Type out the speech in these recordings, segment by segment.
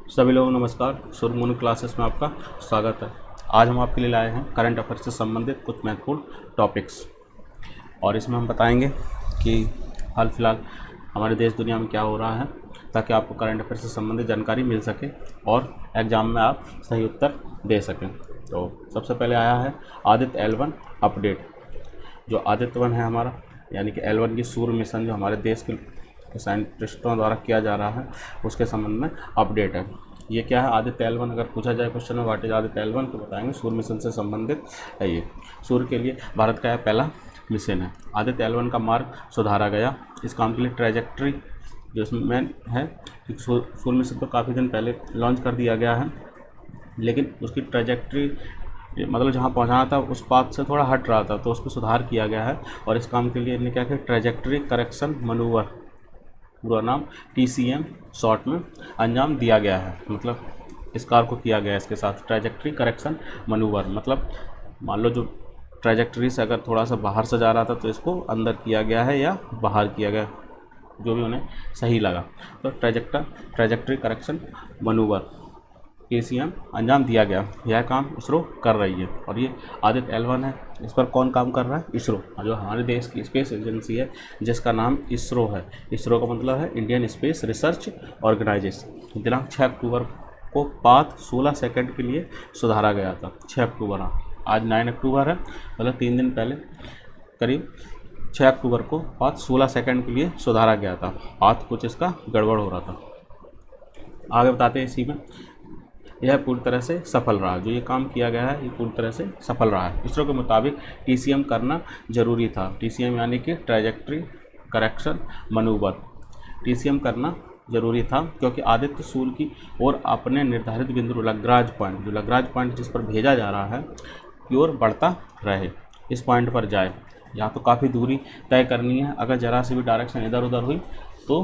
सभी लोगों को नमस्कार। सुरमुन क्लासेस में आपका स्वागत है। आज हम आपके लिए लाए हैं करंट अफेयर से संबंधित कुछ महत्वपूर्ण टॉपिक्स और इसमें हम बताएंगे कि हाल फिलहाल हमारे देश दुनिया में क्या हो रहा है ताकि आपको करंट अफेयर से संबंधित जानकारी मिल सके और एग्ज़ाम में आप सही उत्तर दे सकें। तो सबसे पहले आया है आदित्य L1 अपडेट। जो आदित्य 1 है हमारा, यानी कि L1 की सूर्य मिशन जो हमारे देश के साइंटिस्टों द्वारा किया जा रहा है उसके संबंध में अपडेट है। ये क्या है आदित्य L1? अगर पूछा जाए क्वेश्चन में व्हाट इज आदित्य L1 तो बताएंगे सूर्य मिशन से संबंधित है। ये सूर्य के लिए भारत का पहला मिशन है। आदित्य L1 का मार्ग सुधारा गया। इस काम के लिए ट्रैजेक्टरी जो इसमें है कि सूर्य मिशन तो काफ़ी दिन पहले लॉन्च कर दिया गया है, लेकिन उसकी ट्रैजेक्टरी मतलब जहाँ पहुँचाना था उस पाथ से थोड़ा हट रहा था, तो उस पर सुधार किया गया है। और इस काम के लिए इन्हें क्या किया, ट्रैजेक्टरी करेक्शन मनूवर, पूरा नाम TCM शॉर्ट में अंजाम दिया गया है। मतलब इस कार्य को किया गया है इसके साथ ट्रैजेक्टरी करेक्शन मनूवर। मतलब मान लो जो ट्रैजेक्टरी से अगर थोड़ा सा बाहर से जा रहा था तो इसको अंदर किया गया है या बाहर किया गया, जो भी उन्हें सही लगा। तो ट्रैजेक्टरी करेक्शन मनूवर TCM अंजाम दिया गया। यह काम इसरो कर रही है और ये आदित्य L1 है। इस पर कौन काम कर रहा है? इसरो, जो हमारे देश की स्पेस एजेंसी है जिसका नाम इसरो है। इसरो का मतलब है इंडियन स्पेस रिसर्च ऑर्गेनाइजेशन। दिनांक 6 अक्टूबर को पाथ 16 सेकंड के लिए सुधारा गया था। 6 अक्टूबर, आज 9 अक्टूबर है, मतलब 3 दिन पहले करीब 6 अक्टूबर को पाथ 16 सेकंड के लिए सुधारा गया था। पाथ कुछ इसका गड़बड़ हो रहा था। आगे बताते हैं इसी में। यह पूरी तरह से सफल रहा। जो ये काम किया गया है ये पूरी तरह से सफल रहा है। इसरो के मुताबिक TCM करना जरूरी था। TCM यानी कि ट्रैजेक्टरी करेक्शन मनूवर। TCM करना जरूरी था क्योंकि आदित्य सूर्य की ओर अपने निर्धारित बिंदु लग्रांज पॉइंट, जो लग्रांज पॉइंट जिस पर भेजा जा रहा है की ओर बढ़ता रहे। इस पॉइंट पर जाए। यहाँ तो काफ़ी दूरी तय करनी है। अगर जरा सी भी डायरेक्शन इधर उधर हुई तो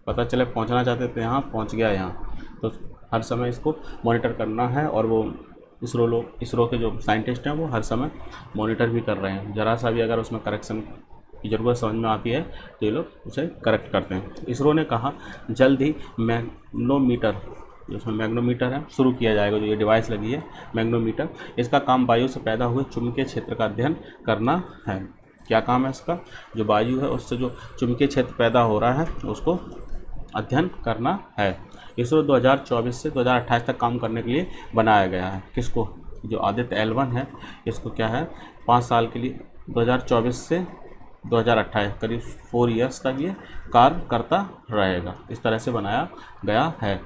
पता चले पहुँचना चाहते थे यहाँ, पहुँच गया यहाँ। तो हर समय इसको मॉनिटर करना है और वो इसरो के जो साइंटिस्ट हैं वो हर समय मॉनिटर भी कर रहे हैं। ज़रा सा भी अगर उसमें करेक्शन की ज़रूरत समझ में आती है तो ये लोग उसे करेक्ट करते हैं। इसरो ने कहा जल्द ही मैग्नोमीटर, जिसमें मैग्नोमीटर है, शुरू किया जाएगा। जो ये डिवाइस लगी है मैग्नोमीटर, इसका काम वायु से पैदा हुए चुंबकीय क्षेत्र का अध्ययन करना है। क्या काम है इसका? जो वायु है उससे जो चुंबकीय क्षेत्र पैदा हो रहा है उसको अध्ययन करना है। इसरो 2024 से 2028 तक काम करने के लिए बनाया गया है। किसको? जो आदित्य L1 है इसको क्या है 5 साल के लिए 2024 से 2028 करीब 4 ईयर्स तक ये कार्य करता रहेगा। इस तरह से बनाया गया है।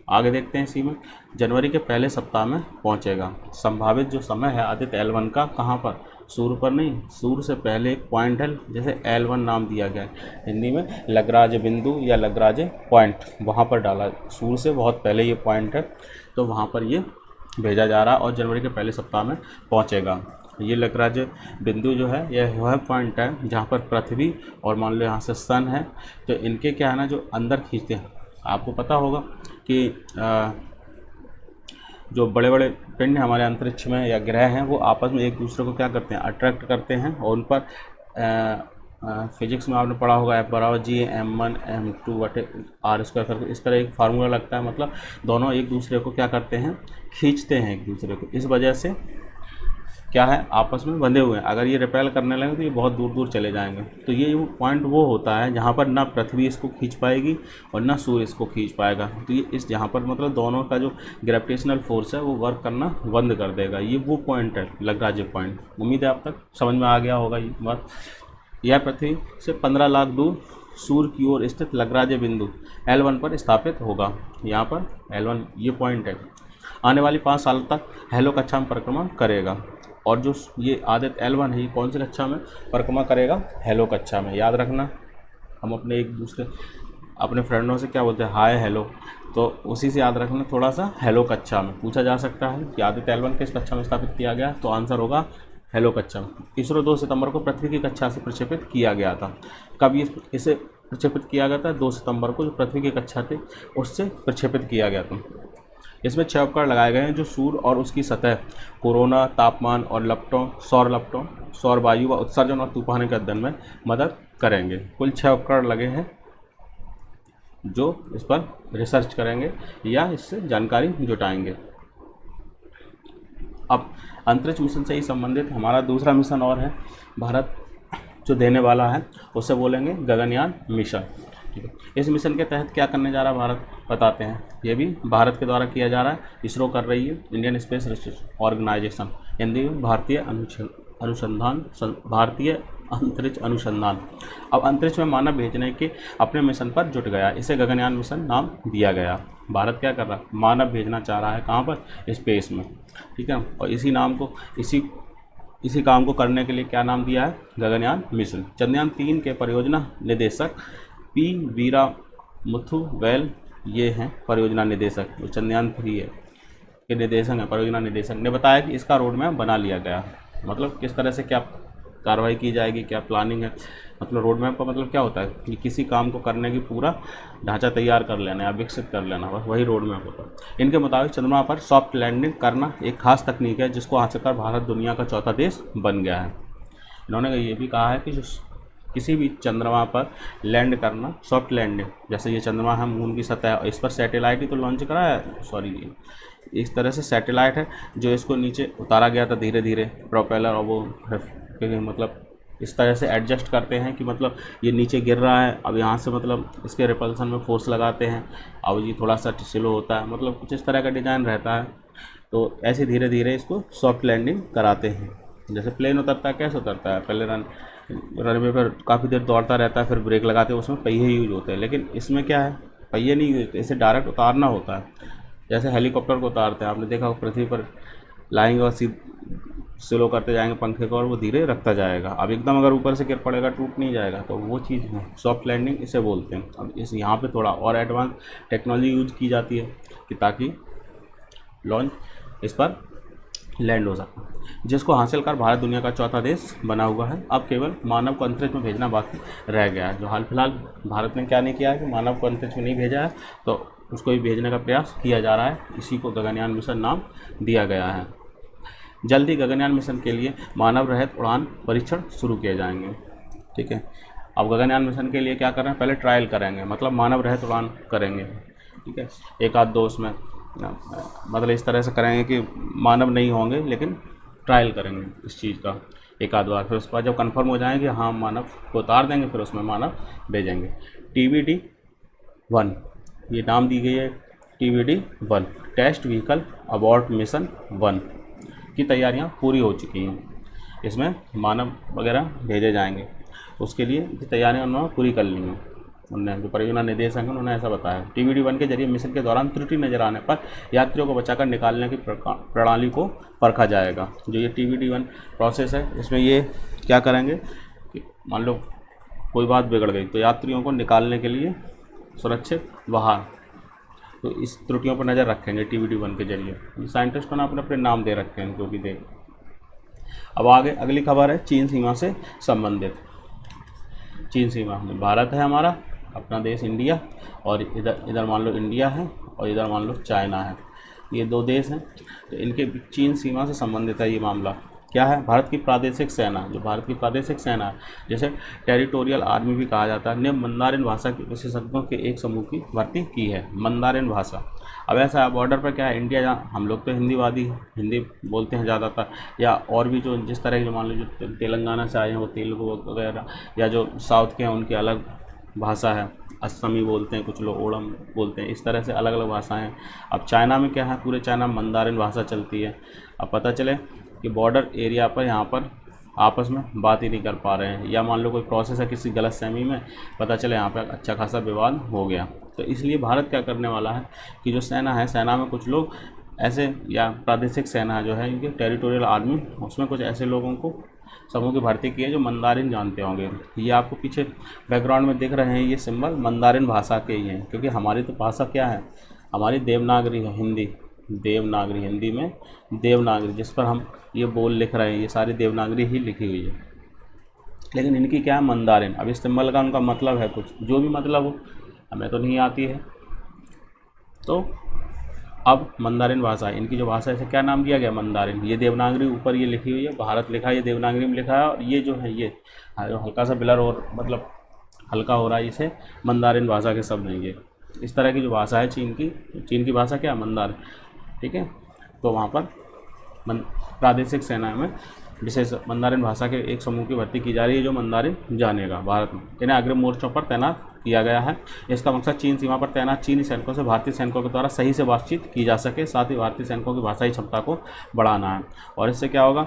आगे देखते हैं इसी में। जनवरी के पहले सप्ताह में पहुंचेगा। संभावित जो समय है आदित्य L1 का, कहाँ पर? सूर्य पर नहीं, सूर्य से पहले एक पॉइंट है जैसे L1 नाम दिया गया है, हिंदी में लग्रांज बिंदु या लग्रांज पॉइंट, वहाँ पर डाला। सूर्य से बहुत पहले ये पॉइंट है तो वहाँ पर ये भेजा जा रहा और जनवरी के पहले सप्ताह में पहुँचेगा। ये लग्रांज बिंदु जो है यह वह पॉइंट है जहाँ पर पृथ्वी और मान लो यहाँ से सन है, तो इनके क्या है ना जो अंदर खींचते हैं। आपको पता होगा कि जो बड़े बड़े पिंड हमारे अंतरिक्ष में या ग्रह हैं वो आपस में एक दूसरे को क्या करते हैं, अट्रैक्ट करते हैं। और उन पर फिजिक्स में आपने पढ़ा होगा F=G m1m2/r² करके इस तरह एक फार्मूला लगता है। मतलब दोनों एक दूसरे को क्या करते हैं, खींचते हैं एक दूसरे को। इस वजह से क्या है, आपस में बंधे हुए हैं। अगर ये रिपेल करने लगे तो ये बहुत दूर दूर चले जाएंगे। तो ये पॉइंट वो होता है जहाँ पर ना पृथ्वी इसको खींच पाएगी और ना सूर्य इसको खींच पाएगा। तो ये इस जहाँ पर मतलब दोनों का जो ग्रेविटेशनल फोर्स है वो वर्क करना बंद कर देगा। ये वो पॉइंट है लग्रांज पॉइंट। उम्मीद है आप तक समझ में आ गया होगा ये बात। यह पृथ्वी से 15 लाख दूर सूर्य की ओर स्थित लग्रांज बिंदु L1 पर स्थापित होगा। यहाँ पर L1 ये पॉइंट है। आने वाली 5 साल तक हेलो कक्षा में परिक्रमा करेगा। और जो ये आदित्य L1 है ये कौन सी कक्षा में परिक्रमा करेगा? हेलो कक्षा में। याद रखना, हम अपने एक दूसरे अपने फ्रेंडों से क्या बोलते हैं, हाय हेलो, तो उसी से याद रखना थोड़ा सा। हेलो कक्षा में पूछा जा सकता है कि आदित्य L1 किस कक्षा में स्थापित किया गया, तो आंसर होगा हेलो कक्षा में। इसरो 2 सितंबर को पृथ्वी की कक्षा से प्रक्षेपित किया गया था। कब इसे प्रक्षेपित किया गया था? 2 सितंबर को जो पृथ्वी की कक्षा थी उससे प्रक्षेपित किया गया था। इसमें 6 उपकरण लगाए गए हैं जो सूर्य और उसकी सतह, कोरोना, तापमान और सौर वायु व उत्सर्जन और तूफान के अध्ययन में मदद करेंगे। कुल 6 उपकरण लगे हैं जो इस पर रिसर्च करेंगे या इससे जानकारी जुटाएंगे। अब अंतरिक्ष मिशन से ही संबंधित हमारा दूसरा मिशन और है, भारत जो देने वाला है, उसे बोलेंगे गगनयान मिशन। ठीक है, इस मिशन के तहत क्या करने जा रहा है भारत, बताते हैं। ये भी भारत के द्वारा किया जा रहा है, इसरो कर रही है, Indian space research organisation, Hindi में भारतीय अंतरिक्ष अनुसंधान। अब अंतरिक्ष में मानव भेजने के अपने मिशन पर जुट गया, इसे गगनयान मिशन नाम दिया गया। भारत क्या कर रहा है, मानव भेजना चाह रहा है, कहाँ पर, स्पेस में। ठीक है, और इसी काम को करने के लिए क्या नाम दिया है, गगनयान मिशन। चंद्रयान 3 के परियोजना निदेशक पी वीरा मुथु वैल ये हैं परियोजना निदेशक, जो चंद्रयान 3 है के निदेशक हैं, परियोजना निदेशक ने बताया कि इसका रोड मैप बना लिया गया। मतलब किस तरह से क्या कार्रवाई की जाएगी, क्या प्लानिंग है। मतलब रोड मैप का मतलब क्या होता है कि किसी काम को करने की पूरा ढांचा तैयार कर लेना या विकसित कर लेना, बस वही रोड मैप होता है। इनके मुताबिक चंद्रमा पर सॉफ्ट लैंडिंग करना एक खास तकनीक है, जिसको हासिल कर भारत दुनिया का चौथा देश बन गया है। इन्होंने ये भी कहा है कि जो किसी भी चंद्रमा पर लैंड करना, सॉफ्ट लैंडिंग, जैसे ये चंद्रमा है मून की सतह और इस पर सैटेलाइट ही तो लॉन्च करा है, सॉरी इस तरह से सैटेलाइट है जो इसको नीचे उतारा गया था धीरे धीरे, प्रोपेलर और वो मतलब इस तरह से एडजस्ट करते हैं कि मतलब ये नीचे गिर रहा है, अब यहाँ से मतलब इसके रिपल्सन में फोर्स लगाते हैं, अब ये थोड़ा सा स्लो होता है, मतलब कुछ इस तरह का डिज़ाइन रहता है। तो ऐसे धीरे धीरे इसको सॉफ्ट लैंडिंग कराते हैं। जैसे प्लेन उतरता है, कैसे उतरता है, पहले रनवे पर काफ़ी देर दौड़ता रहता है, फिर ब्रेक लगाते हैं, उसमें पहिए यूज होते हैं। लेकिन इसमें क्या है, पहिए नहीं यूज होते, इसे डायरेक्ट उतारना होता है। जैसे हेलीकॉप्टर को उतारते हैं, आपने देखा पृथ्वी पर लाएंगे और स्लो करते जाएंगे पंखे को और वो धीरे रखता जाएगा। अब एकदम अगर ऊपर से गिर पड़ेगा, टूट नहीं जाएगा, तो वो चीज़ है सॉफ्ट लैंडिंग, इसे बोलते हैं। अब इस यहाँ पे थोड़ा और एडवांस टेक्नोलॉजी यूज की जाती है कि ताकि लॉन्च इस पर लैंड हो सके, जिसको हासिल कर भारत दुनिया का चौथा देश बना हुआ है। अब केवल मानव को अंतरिक्ष में भेजना बाकी रह गया है। जो हाल फिलहाल भारत ने क्या नहीं किया है कि मानव को अंतरिक्ष में नहीं भेजा है, तो उसको भी भेजने का प्रयास किया जा रहा है, इसी को गगनयान मिशन नाम दिया गया है। जल्द ही गगनयान मिशन के लिए मानव रहित उड़ान परीक्षण शुरू किए जाएंगे। ठीक है, अब गगनयान मिशन के लिए क्या कर रहे हैं, पहले ट्रायल करेंगे, मतलब मानव रहित उड़ान करेंगे। ठीक है, एक आध दो उसमें मतलब इस तरह से करेंगे कि मानव नहीं होंगे, लेकिन ट्रायल करेंगे इस चीज़ का एक आध बार, फिर उसके बाद जब कंफर्म हो जाएंगे हाँ मानव को उतार देंगे, फिर उसमें मानव भेजेंगे। TBD-1 ये नाम दी गई है, TBD-1 test vehicle abort mission 1 की तैयारियां पूरी हो चुकी हैं। इसमें मानव वगैरह भेजे जाएंगे, उसके लिए तैयारियां उन्होंने पूरी कर ली हैं। उन्होंने जो परियोजना निदेशक हैं उन्होंने ऐसा बताया। TBD-1 के जरिए मिशन के दौरान त्रुटि नजर आने पर यात्रियों को बचाकर निकालने की प्रणाली को परखा जाएगा। जो ये TBD-1 प्रोसेस है, इसमें ये क्या करेंगे कि मान लो कोई बात बिगड़ गई तो यात्रियों को निकालने के लिए सुरक्षित बाहर, तो इस त्रुटियों पर नज़र रखेंगे TBD-1 के जरिए। साइंटिस्टों ने अपने अपने नाम दे रखे हैं, जो भी दे। अब आगे अगली खबर है चीन सीमा से संबंधित। चीन सीमा में भारत है हमारा अपना देश इंडिया, और इधर मान लो इंडिया है और इधर मान लो चाइना है, ये दो देश हैं। तो इनके चीन सीमा से संबंधित है ये मामला। क्या है, भारत की प्रादेशिक सेना, जो भारत की प्रादेशिक सेना है, जैसे टेरिटोरियल आर्मी भी कहा जाता है, ने मंदारिन भाषा के विशेषज्ञों के एक समूह की भर्ती की है। मंदारिन भाषा, अब ऐसा है बॉर्डर पर क्या है, इंडिया जहाँ हम लोग तो हिंदीवादी हिंदी बोलते हैं ज़्यादातर, या और भी जो जिस तरह के मान लो जो तेलंगाना से आए हैं वो तेलुगु वगैरह, या जो साउथ के हैं उनकी अलग भाषा है, असमी बोलते हैं कुछ लोग, ओड़म बोलते हैं, इस तरह से अलग अलग भाषाएं हैं। अब चाइना में क्या है, पूरे चाइना में मंदारिन भाषा चलती है। अब पता चले कि बॉर्डर एरिया पर यहाँ पर आपस में बात ही नहीं कर पा रहे हैं, या मान लो कोई प्रोसेस है किसी गलतफहमी में, पता चले यहाँ पर अच्छा खासा विवाद हो गया। तो इसलिए भारत क्या करने वाला है कि जो सेना है, सेना में कुछ लोग ऐसे, या प्रादेशिक सेना जो है इनके टेरिटोरियल आर्मी, उसमें कुछ ऐसे लोगों को समूह की भर्ती की है जो मंदारिन जानते होंगे। ये आपको पीछे बैकग्राउंड में दिख रहे हैं, ये सिंबल मंदारिन भाषा के ही हैं, क्योंकि हमारी तो भाषा क्या है, हमारी देवनागरी है, हिंदी देवनागरी, हिंदी में देवनागरी, जिस पर हम ये बोल लिख रहे हैं, ये सारी देवनागरी ही लिखी हुई है। लेकिन इनकी क्या है, मंदारिन। अब इस सिंबल का उनका मतलब है कुछ, जो भी मतलब हो, हमें तो नहीं आती है। तो अब मंदारिन भाषा, इनकी जो भाषा है इसे क्या नाम दिया गया, मंदारिन। ये देवनागरी ऊपर ये लिखी हुई है, भारत लिखा है, ये देवनागरी में लिखा है, और ये जो है ये हल्का सा ब्लर और मतलब हल्का हो रहा है, इसे मंदारिन भाषा के शब्द हैं ये। इस तरह की जो भाषा है चीन की भाषा क्या मंदार, ठीक है। तो वहाँ पर प्रादेशिक सेना में विशेष मंदारिन भाषा के एक समूह की भर्ती की जा रही है जो मंदारिन जानेगा। भारत में इन्हें अग्रिम मोर्चों पर तैनात किया गया है। इसका मकसद चीन सीमा पर तैनात चीनी सैनिकों से भारतीय सैनिकों के द्वारा सही से बातचीत की जा सके, साथ ही भारतीय सैनिकों की भाषाई क्षमता को बढ़ाना है। और इससे क्या होगा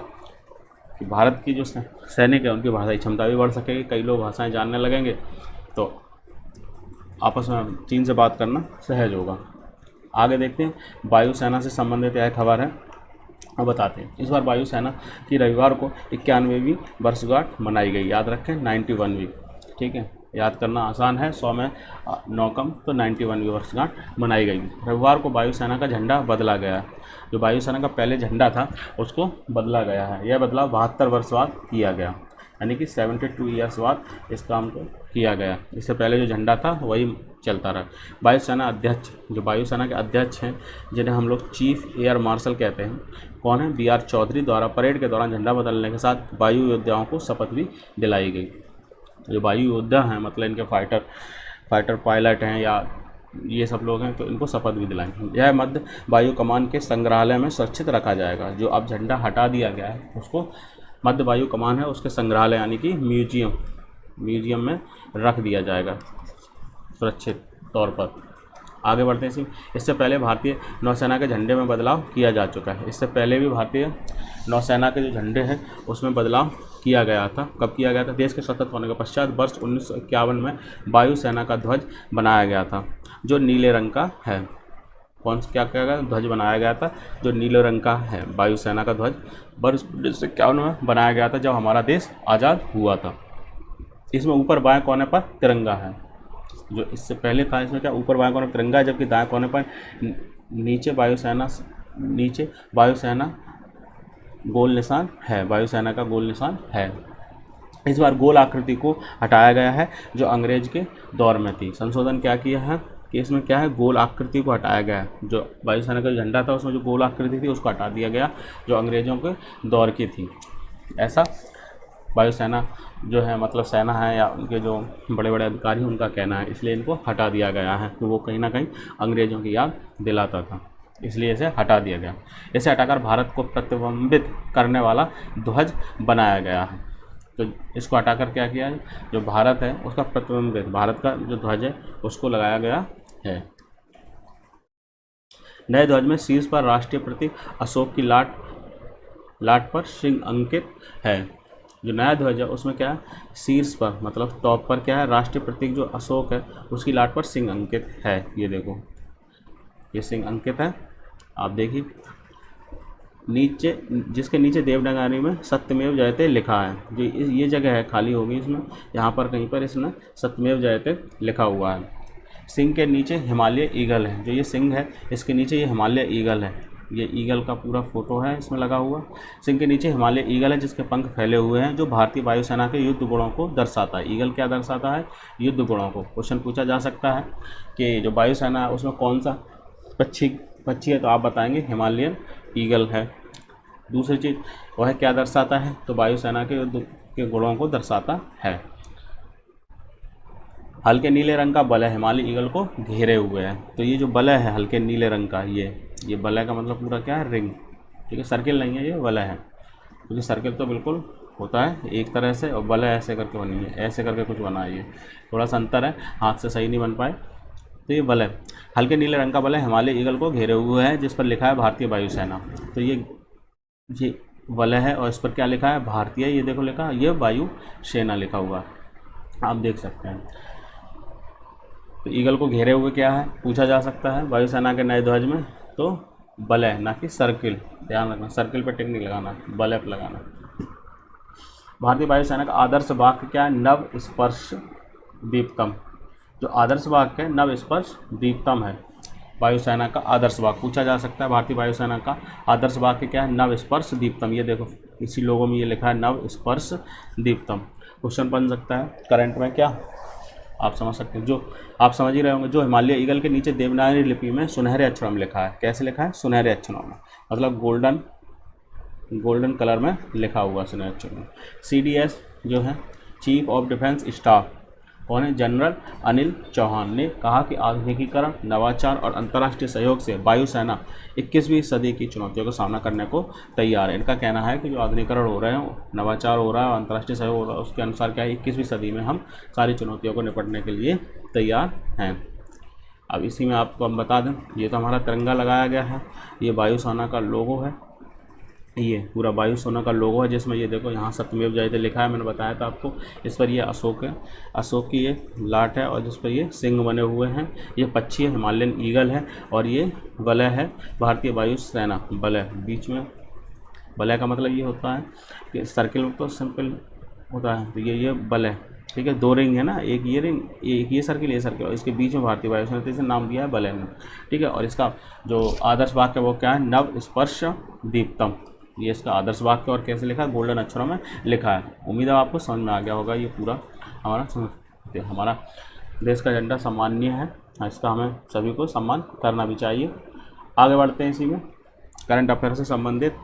कि भारत की जो सैनिक है उनकी भाषाई क्षमता भी बढ़ सकेगी, कई लोग भाषाएं जानने लगेंगे तो आपस में चीन से बात करना सहज होगा। आगे देखते हैं, वायुसेना से संबंधित यह खबर है, अब बताते हैं। इस बार वायुसेना की रविवार को 91वीं वर्षगांठ मनाई गई। याद रखें 91वीं, ठीक है, याद करना आसान है, 100 में 9 कम, तो 91वीं वर्षगांठ मनाई गई। रविवार को वायुसेना का झंडा बदला गया। जो वायुसेना का पहले झंडा था उसको बदला गया है। यह बदलाव 72 वर्ष बाद किया गया, यानी कि 72 ईयर्स बाद इस काम को किया गया। इससे पहले जो झंडा था वही चलता रहा। वायुसेना अध्यक्ष, जो वायुसेना के अध्यक्ष हैं जिन्हें हम लोग चीफ एयर मार्शल कहते हैं, कौन है? BR चौधरी द्वारा परेड के दौरान झंडा बदलने के साथ वायु योद्धाओं को शपथ भी दिलाई गई। जो वायु योद्धा हैं मतलब इनके फाइटर पायलट हैं या ये सब लोग हैं, तो इनको शपथ भी दिलाएंगे। यह मध्य वायु कमान के संग्रहालय में सुरक्षित रखा जाएगा। जो अब झंडा हटा दिया गया है उसको मध्य वायु कमान है उसके संग्रहालय यानी कि म्यूजियम में रख दिया जाएगा सुरक्षित तौर पर। आगे बढ़ते हैं। इससे पहले भारतीय नौसेना के झंडे में बदलाव किया जा चुका है। इससे पहले भी भारतीय नौसेना के जो झंडे हैं उसमें बदलाव किया गया था। कब किया गया था? देश के स्वतंत्र होने के पश्चात वर्ष 1951 में वायुसेना का ध्वज बनाया गया था जो नीले रंग का है। कौन सा क्या गया ध्वज बनाया गया था? जो नीले रंग का है, वायुसेना का ध्वज वर्ष 1951 में बनाया गया था जब हमारा देश आज़ाद हुआ था। इसमें ऊपर बाएं कोने पर तिरंगा है। जो इससे पहले था इसमें क्या ऊपर बाएं कोने पर तिरंगा है, जबकि दाएं कोने पर नीचे वायुसेना गोल निशान है, वायुसेना का गोल निशान है। इस बार गोल आकृति को हटाया गया है जो अंग्रेज के दौर में थी। संशोधन क्या किया है कि इसमें क्या है, गोल आकृति को हटाया गया है। जो वायुसेना का झंडा था उसमें जो गोल आकृति थी उसको हटा दिया गया जो अंग्रेज़ों के दौर की थी। ऐसा वायुसेना जो है मतलब सेना है या उनके जो बड़े बड़े अधिकारी उनका कहना है, इसलिए इनको हटा दिया गया है। तो वो कहीं ना कहीं अंग्रेज़ों की याद दिलाता था, इसलिए इसे हटा दिया गया। इसे हटाकर भारत को प्रतिबिंबित करने वाला ध्वज बनाया गया है। तो इसको हटाकर क्या किया है, जो भारत है उसका प्रतिबिंबित भारत का जो ध्वज है उसको लगाया गया है। नए ध्वज में शीर्ष पर राष्ट्रीय प्रतीक अशोक की लाट पर सिंह अंकित है। जो नया ध्वज है उसमें क्या है, शीर्ष पर मतलब टॉप पर क्या है, राष्ट्रीय प्रतीक जो अशोक है उसकी लाट पर सिंह अंकित है। ये देखो ये सिंह अंकित है। आप देखिए नीचे, जिसके नीचे देवनागरी में सत्यमेव जयते लिखा है। जो ये जगह है खाली होगी इसमें, यहाँ पर कहीं पर इसमें सत्यमेव जयते लिखा हुआ है। सिंह के नीचे हिमालय ईगल है। जो ये सिंह है इसके नीचे ये हिमालय ईगल है। ये ईगल का पूरा फोटो है इसमें लगा हुआ। सिंह के नीचे हिमालय ईगल है जिसके पंख फैले हुए हैं, जो भारतीय वायुसेना के युद्ध गुणों को दर्शाता है। ईगल क्या दर्शाता है? युद्ध गुणों को। क्वेश्चन पूछा जा सकता है कि जो वायुसेना है उसमें कौन सा पक्षी है, तो आप बताएंगे हिमालयन ईगल है। दूसरी चीज़ वह क्या दर्शाता है, तो वायुसेना के युद्ध के गुणों को दर्शाता है। हल्के नीले रंग का बलय हिमालय ईगल को घेरे हुए है। तो ये जो बलय है हल्के नीले रंग का, ये बलय का मतलब पूरा क्या है, रिंग, ठीक है, सर्किल नहीं है, ये बलय है। क्योंकि सर्किल तो बिल्कुल होता है एक तरह से और बलय ऐसे करके बनी है, ऐसे करके कुछ बना है। ये थोड़ा सा अंतर है, हाथ से सही नहीं बन पाए। तो ये बलय हल्के नीले रंग का बलय हिमालय ईगल को घेरे हुए है जिस पर लिखा है भारतीय वायुसेना। तो ये वलय है और इस पर क्या लिखा है, भारतीय। ये देखो लिखा, ये वायु सेना लिखा हुआ आप देख सकते हैं। तो ईगल को घेरे हुए क्या है पूछा जा सकता है वायुसेना के नए ध्वज में, तो वलय ना कि सर्किल। ध्यान रखना, सर्किल पर टिक नहीं लगाना, वलय पर लगाना। भारतीय वायुसेना का आदर्श वाक्य क्या है, नव स्पर्श दीप्तम। जो आदर्श वाक्य है नव स्पर्श दीप्तम है। वायुसेना का आदर्श वाक्य पूछा जा सकता है। भारतीय वायुसेना का आदर्श वाक्य क्या है, नव स्पर्श दीप्तम। ये देखो इसी लोगों में ये लिखा है नव स्पर्श दीप्तम। क्वेश्चन बन सकता है करंट में, क्या आप समझ सकते हैं, जो आप समझ ही रहे होंगे। जो हिमालय ईगल के नीचे देवनागरी लिपि में सुनहरे अक्षरों में लिखा है। कैसे लिखा है, सुनहरे अक्षरों में, मतलब गोल्डन कलर में लिखा हुआ सुनहरे अक्षरों में। CDS जो है चीफ ऑफ डिफेंस स्टाफ, कौन है? जनरल अनिल चौहान ने कहा कि आधुनिकीकरण, नवाचार और अंतर्राष्ट्रीय सहयोग से वायुसेना 21वीं सदी की चुनौतियों का सामना करने को तैयार है। इनका कहना है कि जो आधुनिकीकरण हो रहे हैं, नवाचार हो रहा है और अंतर्राष्ट्रीय सहयोग हो रहा है, उसके अनुसार क्या है, 21वीं सदी में हम सारी चुनौतियों को निपटने के लिए तैयार हैं। अब इसी में आपको हम बता दें, ये तो हमारा तिरंगा लगाया गया है, ये वायुसेना का लोगो है, ये पूरा वायुसेना का लोगो है, जिसमें ये देखो यहाँ सत्यमेव जयते लिखा है, मैंने बताया था आपको। इस पर ये अशोक है, अशोक की ये लाट है और जिस पर ये सिंह बने हुए हैं। ये पक्षी है, हिमालयन ईगल है और ये वलय है, भारतीय वायुसेना वलय। बीच में वलय का मतलब ये होता है कि सर्किल तो सिंपल होता है, तो ये वलय, ठीक है। 2 रिंग है ना, एक ये रिंग, एक ये सर्किल, ये सर्किल, और इसके बीच में भारतीय वायुसेना, इसे नाम दिया है वलय ने, ठीक है। और इसका जो आदर्श वाक्य है वो क्या है? नव स्पर्श दीप्तम, ये इसका आदर्श वाक्य। और कैसे लिखा है? गोल्डन अक्षरों में लिखा है। उम्मीद है आपको समझ में आ गया होगा। ये पूरा हमारा देश का झंडा सम्माननीय है, इसका हमें सभी को सम्मान करना भी चाहिए। आगे बढ़ते हैं, इसी में करंट अफेयर से संबंधित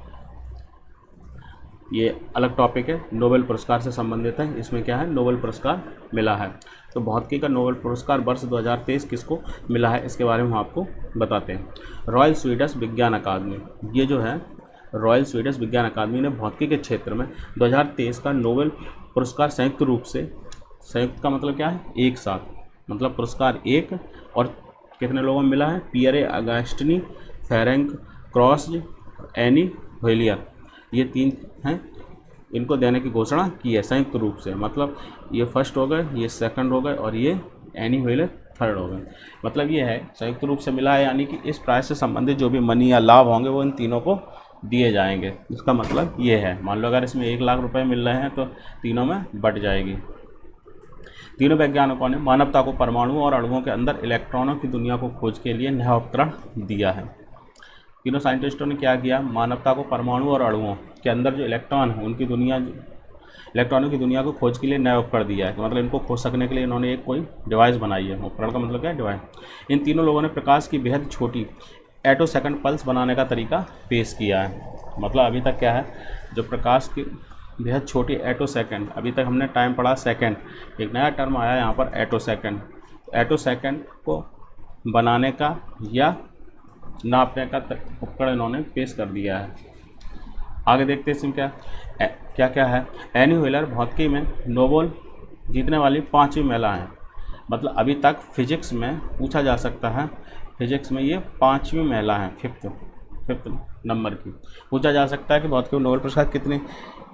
ये अलग टॉपिक है, नोबेल पुरस्कार से संबंधित है। इसमें क्या है? नोबेल पुरस्कार मिला है। तो भौतिकी का नोबेल पुरस्कार वर्ष 2023 किसको मिला है, इसके बारे में हम आपको बताते हैं। रॉयल स्वीडिश विज्ञान अकादमी, ये जो है रॉयल स्वीडिश विज्ञान अकादमी ने भौतिकी के क्षेत्र में 2023 का नोबेल पुरस्कार संयुक्त रूप से, संयुक्त का मतलब क्या है? एक साथ, मतलब पुरस्कार एक, और कितने लोगों में मिला है? पियरे अगस्टिनी, फेरेंक क्रॉस, एनी व्हिलियर, ये 3 हैं, इनको देने की घोषणा की है संयुक्त रूप से। मतलब ये फर्स्ट हो गए, ये सेकंड हो गए और ये एनी व्हिलियर थर्ड हो गए। मतलब ये है संयुक्त रूप से मिला है, यानी कि इस प्राइज से संबंधित जो भी मनी या लाभ होंगे वो इन तीनों को दिए जाएंगे। इसका मतलब ये है, मान लो अगर इसमें 1 लाख रुपए मिल रहे हैं तो तीनों में बट जाएगी। तीनों वैज्ञानिकों ने मानवता को परमाणुओं और अणुओं के अंदर इलेक्ट्रॉनों की दुनिया को खोज के लिए नया उपकरण दिया है। तीनों साइंटिस्टों ने क्या किया? मानवता को परमाणु और अणुओं के अंदर जो इलेक्ट्रॉन है उनकी दुनिया, इलेक्ट्रॉनों की दुनिया को खोज के लिए नया उपकरण दिया है। तो मतलब इनको खोज सकने के लिए इन्होंने एक कोई डिवाइस बनाई है। उपकरण का मतलब क्या है? डिवाइस। इन तीनों लोगों ने प्रकाश की बेहद छोटी एटोसेकंड पल्स बनाने का तरीका पेश किया है। मतलब अभी तक क्या है, जो प्रकाश की बेहद छोटी एटोसेकंड, अभी तक हमने टाइम पढ़ा सेकंड, एक नया टर्म आया यहाँ पर एटोसेकंड। एटोसेकंड को बनाने का या नापने का उपकरण इन्होंने पेश कर दिया है। आगे देखते हैं इसमें क्या क्या है। एनी व्हीलर भौतिकी में नोबेल जीतने वाली 5वीं महिला है। मतलब अभी तक फिजिक्स में पूछा जा सकता है, फिजिक्स में ये 5वीं महिला है, फिफ्थ नंबर की पूछा जा सकता है कि भौतिकी में नोबेल पुरस्कार कितनी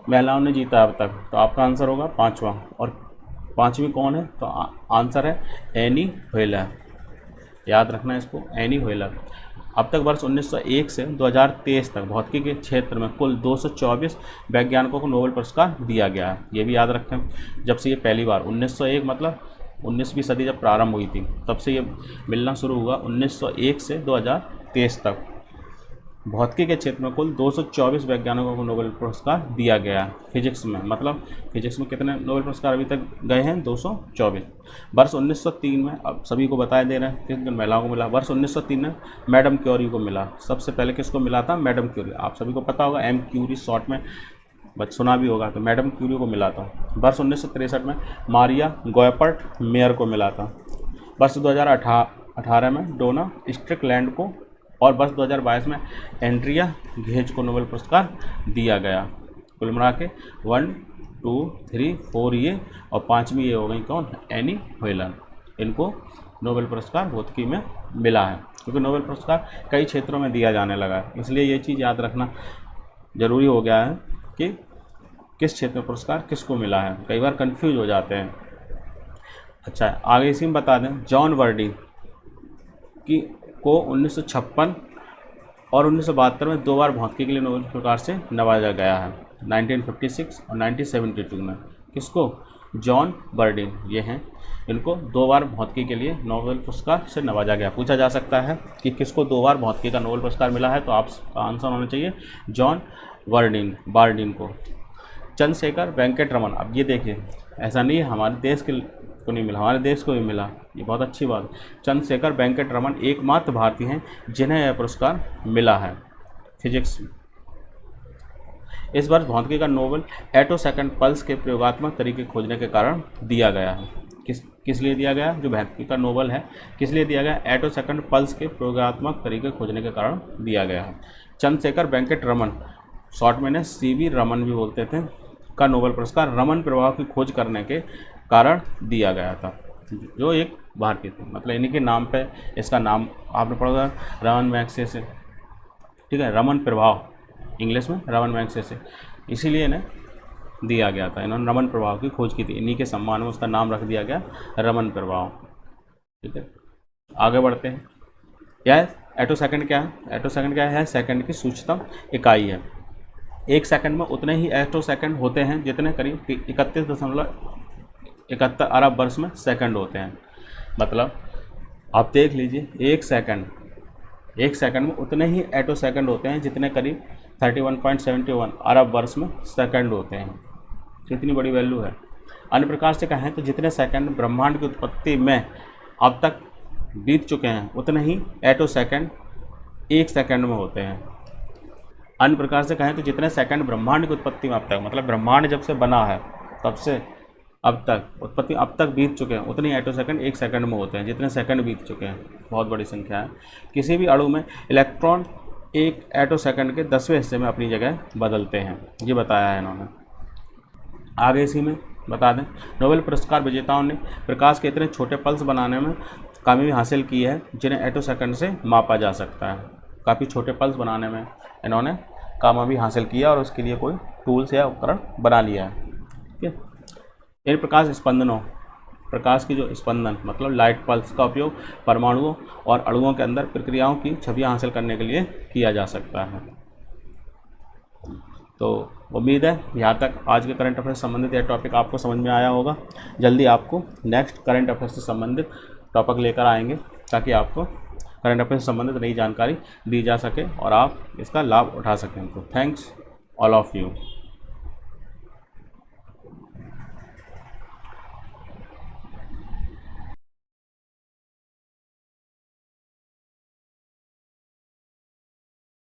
महिलाओं ने जीता अब तक। तो आपका आंसर होगा 5वां। और 5वीं कौन है? तो आंसर है एनी व्हीलर, याद रखना इसको, एनी व्हीलर। अब तक वर्ष 1901 से 2023 तक भौतिकी के क्षेत्र में कुल 224 वैज्ञानिकों को नोबेल पुरस्कार दिया गया है। ये भी याद रखें, जब से ये पहली बार 1901 मतलब 19वीं सदी जब प्रारंभ हुई थी तब से ये मिलना शुरू हुआ। 1901 से 2023 तक भौतिकी के क्षेत्र में कुल 224 वैज्ञानिकों को नोबेल पुरस्कार दिया गया है फिजिक्स में। मतलब फिजिक्स में कितने नोबेल पुरस्कार अभी तक गए हैं? 224। वर्ष 1903 में, अब सभी को बताया दे रहे हैं किन किन महिलाओं को मिला। वर्ष 1903 में मैडम क्यूरी को मिला। सबसे पहले किसको मिला था? Madam Curie. आप सभी को पता होगा, एम क्यूरी शॉर्ट में सुना भी होगा, तो मैडम क्यूरी को मिला था। वर्ष 1963 में मारिया गोएपर्ट मेयर को मिला था। वर्ष 2018 में डोना स्ट्रिकलैंड को, और वर्ष 2022 में एंड्रिया घेज को नोबेल पुरस्कार दिया गया। कुल मिला के 1, 2, 3, 4 ये, और 5वीं ये हो गई कौन? Any wheeler. इनको नोबेल पुरस्कार भौतिकी में मिला है, क्योंकि नोबेल पुरस्कार कई क्षेत्रों में दिया जाने लगा है। इसलिए ये चीज़ याद रखना ज़रूरी हो गया है कि किस क्षेत्र में पुरस्कार किसको मिला है, कई बार कंफ्यूज हो जाते हैं। अच्छा, आगे इसी में बता दें, जॉन वर्डी को 1956 और 1972 में 2 बार भौतिकी के लिए नोबेल पुरस्कार से नवाजा गया है, 1956 और 1972 में। किसको? जॉन बर्डिन, ये हैं, इनको 2 बार भौतिकी के लिए नोबेल पुरस्कार से नवाजा गया। पूछा जा सकता है कि किसको 2 बार भौतिकी का नोबेल पुरस्कार मिला है, तो आपका आंसर होना चाहिए जॉन बार्डिन को। चंद्रशेखर वेंकट रमन, अब ये देखिए, ऐसा नहीं है हमारे देश के को नहीं मिला, हमारे देश को भी मिला, ये बहुत अच्छी बात। चंद्रशेखर वेंकट रमन एकमात्र भारतीय हैं जिन्हें यह पुरस्कार मिला है फिजिक्स में। इस वर्ष भौतिकी का नोबेल एटो सेकंड पल्स के प्रयोगात्मक तरीके खोजने के कारण दिया गया है। किस लिए दिया गया? जो भौतिकी का नोबेल है किस लिए दिया गया? एटो सेकंड पल्स के प्रयोगात्मक तरीके खोजने के कारण दिया गया है। चंद्रशेखर वेंकट रमन, शॉर्ट में ने सीवी रमन भी बोलते थे, का नोबेल पुरस्कार रमन प्रभाव की खोज करने के कारण दिया गया था, जो एक भारतीय थे। मतलब इन्हीं के नाम पे इसका नाम आपने पढ़ा रमन मैग्सेसे, ठीक है, रमन प्रभाव, इंग्लिश में रमन मैग्सेसे, इसीलिए इन्हें दिया गया था। इन्होंने रमन प्रभाव की खोज की थी, इन्हीं के सम्मान में उसका नाम रख दिया गया रमन प्रभाव। ठीक है, आगे बढ़ते हैं। यह एटो सेकंड क्या है? एटो सेकंड क्या है? सेकंड की सूक्ष्मतम इकाई है। एक सेकंड में उतने ही एटो सेकंड होते हैं जितने करीब 31.71 अरब वर्ष में सेकंड होते हैं। मतलब आप देख लीजिए, एक सेकंड में उतने ही एटो सेकंड होते हैं जितने करीब 31.71 अरब वर्ष में सेकंड होते हैं। कितनी बड़ी वैल्यू है। अन्य प्रकार से कहें तो जितने सेकंड ब्रह्मांड की उत्पत्ति में अब तक बीत चुके हैं उतने ही एटो सेकंड एक सेकंड में होते हैं। अन्य प्रकार से कहें तो जितने सेकंड ब्रह्मांड की उत्पत्ति में अब तक, मतलब ब्रह्मांड जब से बना है तब से अब तक उत्पत्ति अब तक बीत चुके हैं उतने एटो सेकंड एक सेकंड में होते हैं जितने सेकंड बीत चुके हैं। बहुत बड़ी संख्या है। किसी भी अणु में इलेक्ट्रॉन एक एटो सेकंड के 10वें हिस्से में अपनी जगह बदलते हैं, ये बताया है इन्होंने। आगे इसी में बता दें, नोबेल पुरस्कार विजेताओं ने प्रकाश के इतने छोटे पल्स बनाने में कामयाबी हासिल की है जिन्हें एटो सेकंड से मापा जा सकता है। काफ़ी छोटे पल्स बनाने में इन्होंने कामयाबी हासिल किया और उसके लिए कोई टूल्स या उपकरण बना लिया है। ठीक है, इन प्रकाश स्पंदनों, प्रकाश की जो स्पंदन मतलब लाइट पल्स का उपयोग परमाणुओं और अणुओं के अंदर प्रक्रियाओं की छवियां हासिल करने के लिए किया जा सकता है। तो उम्मीद है यहाँ तक आज के करंट अफेयर से संबंधित यह टॉपिक आपको समझ में आया होगा। जल्दी आपको नेक्स्ट करंट अफेयर से संबंधित टॉपिक लेकर आएंगे ताकि आपको करंट अफेयर से संबंधित नई जानकारी दी जा सके और आप इसका लाभ उठा सकें। तो थैंक्स ऑल ऑफ यू।